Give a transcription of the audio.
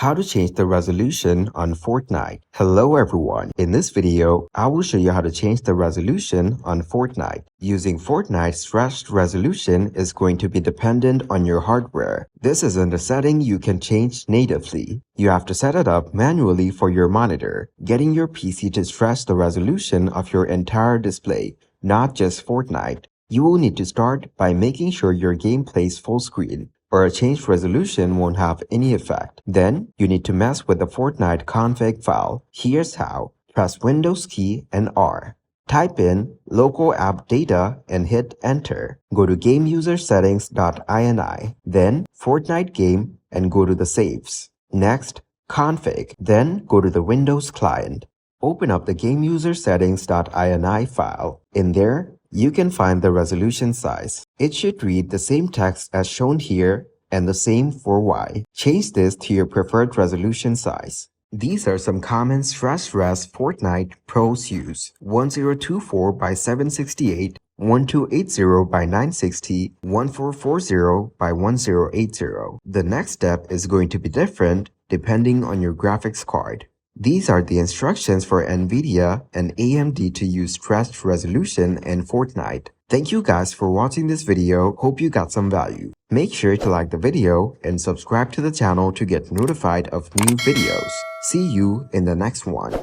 How to change the resolution on Fortnite. Hello everyone. In this video, I will show you how to change the resolution on Fortnite. Using Fortnite's stretched resolution is going to be dependent on your hardware. This isn't a setting you can change natively. You have to set it up manually for your monitor, getting your PC to stretch the resolution of your entire display, not just Fortnite. You will need to start by making sure your game plays full screen, or a changed resolution won't have any effect. Then, you need to mess with the Fortnite config file. Here's how. Press Windows key and R. Type in local app data and hit enter. Go to GameUserSettings.ini. Then, Fortnite game and go to the saves. Next, config. Then, go to the Windows client. Open up the GameUserSettings.ini file. In there, you can find the resolution size. It should read the same text as shown here and the same for Y. Change this to your preferred resolution size. These are some common stretched res Fortnite pros use. 1024 by 768, 1280 by 960, 1440 by 1080. The next step is going to be different depending on your graphics card. These are the instructions for NVIDIA and AMD to use stretched resolution in Fortnite. Thank you guys for watching this video. Hope you got some value. Make sure to like the video and subscribe to the channel to get notified of new videos. See you in the next one.